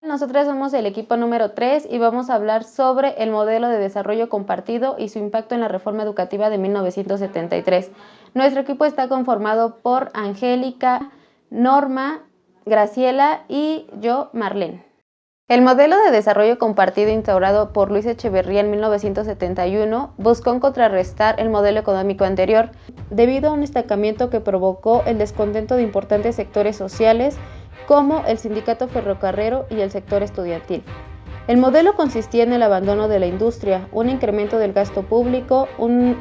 Nosotras somos el equipo número 3 y vamos a hablar sobre el modelo de desarrollo compartido y su impacto en la reforma educativa de 1973. Nuestro equipo está conformado por Angélica, Norma, Graciela y yo, Marlene. El modelo de desarrollo compartido instaurado por Luis Echeverría en 1971 buscó contrarrestar el modelo económico anterior, debido a un estancamiento que provocó el descontento de importantes sectores sociales como el sindicato ferrocarrero y el sector estudiantil. El modelo consistía en el abandono de la industria, un incremento del gasto público, un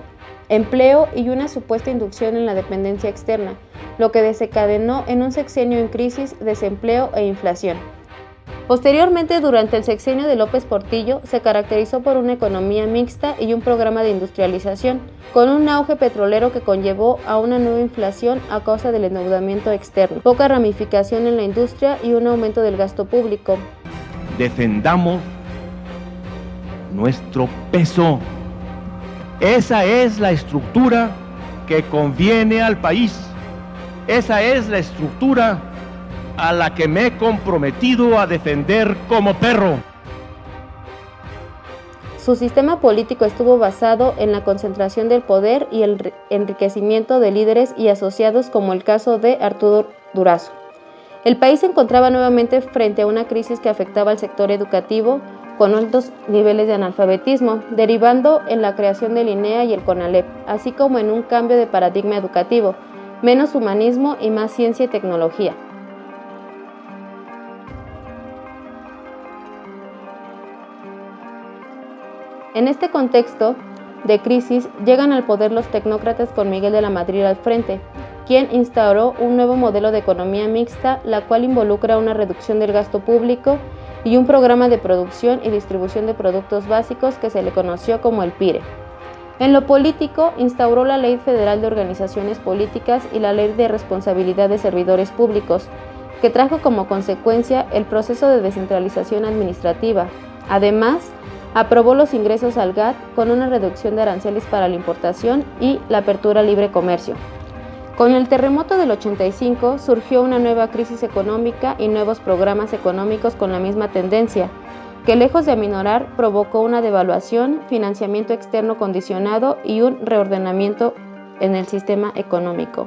empleo y una supuesta inducción en la dependencia externa, lo que desencadenó en un sexenio en crisis, desempleo e inflación. Posteriormente, durante el sexenio de López Portillo, se caracterizó por una economía mixta y un programa de industrialización, con un auge petrolero que conllevó a una nueva inflación a causa del endeudamiento externo, poca ramificación en la industria y un aumento del gasto público. Defendamos nuestro peso. Esa es la estructura que conviene al país. Esa es la estructura a la que me he comprometido a defender como perro. Su sistema político estuvo basado en la concentración del poder y el enriquecimiento de líderes y asociados, como el caso de Arturo Durazo. El país se encontraba nuevamente frente a una crisis que afectaba al sector educativo, con altos niveles de analfabetismo, derivando en la creación del INEA y el CONALEP, así como en un cambio de paradigma educativo, menos humanismo y más ciencia y tecnología. En este contexto de crisis, llegan al poder los tecnócratas con Miguel de la Madrid al frente, quien instauró un nuevo modelo de economía mixta, la cual involucra una reducción del gasto público y un programa de producción y distribución de productos básicos que se le conoció como el PIRE. En lo político, instauró la Ley Federal de Organizaciones Políticas y la Ley de Responsabilidad de Servidores Públicos, que trajo como consecuencia el proceso de descentralización administrativa. Además, aprobó los ingresos al GATT con una reducción de aranceles para la importación y la apertura al libre comercio. Con el terremoto del 85 surgió una nueva crisis económica y nuevos programas económicos con la misma tendencia, que lejos de aminorar provocó una devaluación, financiamiento externo condicionado y un reordenamiento en el sistema económico.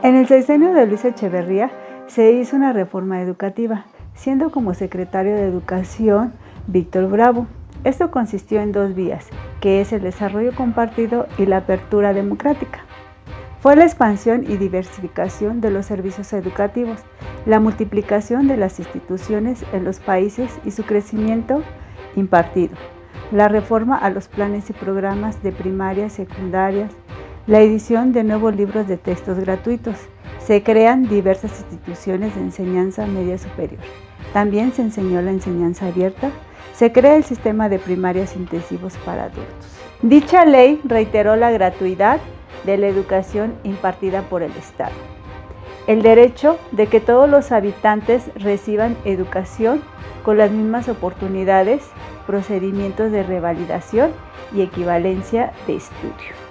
En el sexenio de Luis Echeverría se hizo una reforma educativa, siendo como secretario de Educación Víctor Bravo. Esto consistió en dos vías, que es el desarrollo compartido y la apertura democrática. Fue la expansión y diversificación de los servicios educativos, la multiplicación de las instituciones en los países y su crecimiento impartido, la reforma a los planes y programas de primaria y secundarias, la edición de nuevos libros de textos gratuitos. Se crean diversas instituciones de enseñanza media superior. También se enseñó la enseñanza abierta. Se crea el sistema de primarias intensivos para adultos. Dicha ley reiteró la gratuidad de la educación impartida por el Estado. El derecho de que todos los habitantes reciban educación con las mismas oportunidades, procedimientos de revalidación y equivalencia de estudio.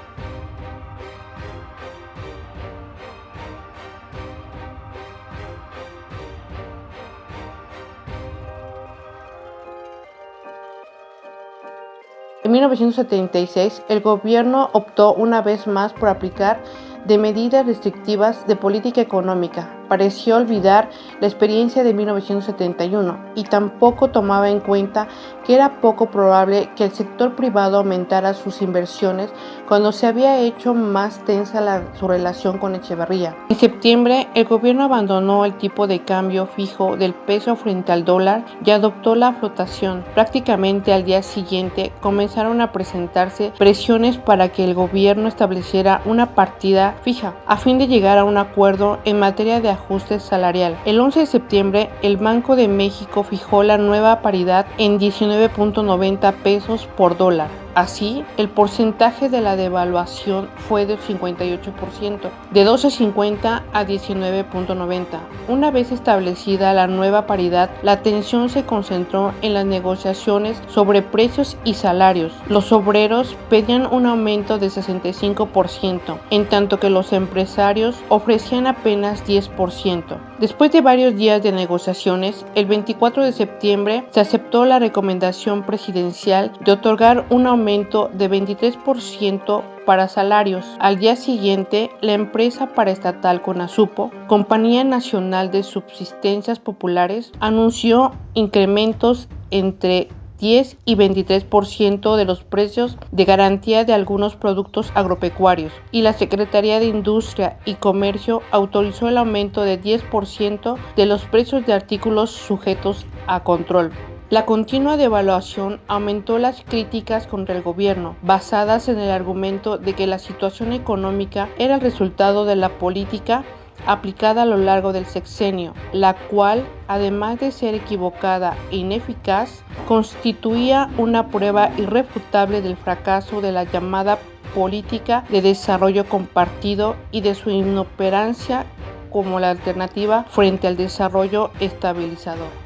En 1976, el gobierno optó una vez más por aplicar de medidas restrictivas de política económica. Pareció olvidar la experiencia de 1971 y tampoco tomaba en cuenta que era poco probable que el sector privado aumentara sus inversiones cuando se había hecho más tensa su relación con Echeverría. En septiembre, el gobierno abandonó el tipo de cambio fijo del peso frente al dólar y adoptó la flotación. Prácticamente al día siguiente comenzaron a presentarse presiones para que el gobierno estableciera una partida fija a fin de llegar a un acuerdo en materia de ajuste salarial. El 11 de septiembre, el Banco de México fijó la nueva paridad en 19.90 pesos por dólar. Así, el porcentaje de la devaluación fue del 58%, de 12.50 a 19.90. Una vez establecida la nueva paridad, la atención se concentró en las negociaciones sobre precios y salarios. Los obreros pedían un aumento de 65%, en tanto que los empresarios ofrecían apenas 10%. Después de varios días de negociaciones, el 24 de septiembre se aceptó la recomendación presidencial de otorgar un aumento de 23% para salarios. Al día siguiente, la empresa paraestatal Conasupo, Compañía Nacional de Subsistencias Populares, anunció incrementos entre 10 y 23% de los precios de garantía de algunos productos agropecuarios, y la Secretaría de Industria y Comercio autorizó el aumento de 10% de los precios de artículos sujetos a control. La continua devaluación aumentó las críticas contra el gobierno, basadas en el argumento de que la situación económica era el resultado de la política aplicada a lo largo del sexenio, la cual, además de ser equivocada e ineficaz, constituía una prueba irrefutable del fracaso de la llamada política de desarrollo compartido y de su inoperancia como la alternativa frente al desarrollo estabilizador.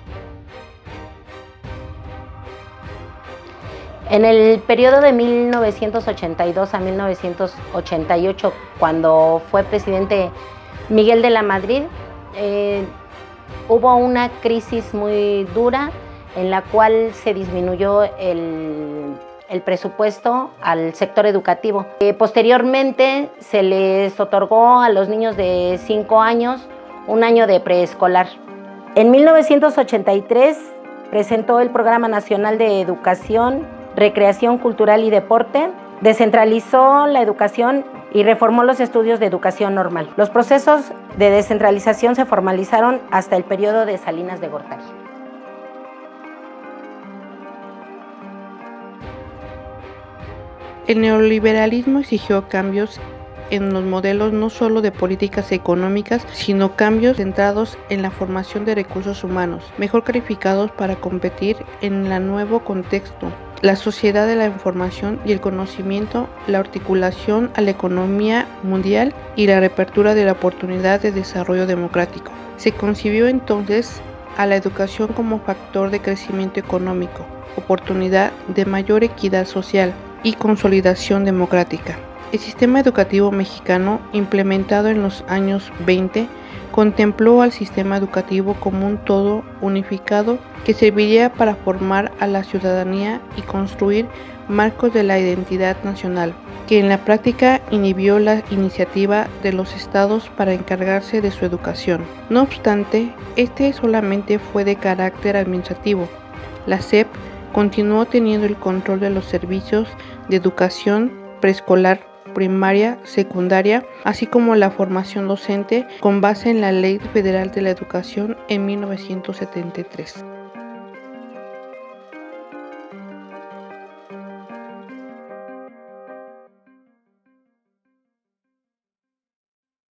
En el periodo de 1982 a 1988, cuando fue presidente Miguel de la Madrid, hubo una crisis muy dura en la cual se disminuyó el presupuesto al sector educativo. Posteriormente se les otorgó a los niños de 5 años un año de preescolar. En 1983 presentó el Programa Nacional de Educación, Recreación Cultural y Deporte, descentralizó la educación y reformó los estudios de educación normal. Los procesos de descentralización se formalizaron hasta el periodo de Salinas de Gortari. El neoliberalismo exigió cambios en los modelos no solo de políticas económicas, sino cambios centrados en la formación de recursos humanos, mejor calificados para competir en el nuevo contexto. La sociedad de la información y el conocimiento, la articulación a la economía mundial y la reapertura de la oportunidad de desarrollo democrático. Se concibió entonces a la educación como factor de crecimiento económico, oportunidad de mayor equidad social y consolidación democrática. El sistema educativo mexicano, implementado en los años 20, contempló al sistema educativo como un todo unificado que serviría para formar a la ciudadanía y construir marcos de la identidad nacional, que en la práctica inhibió la iniciativa de los estados para encargarse de su educación. No obstante, este solamente fue de carácter administrativo. La SEP continuó teniendo el control de los servicios de educación preescolar, primaria, secundaria, así como la formación docente con base en la Ley Federal de la Educación en 1973.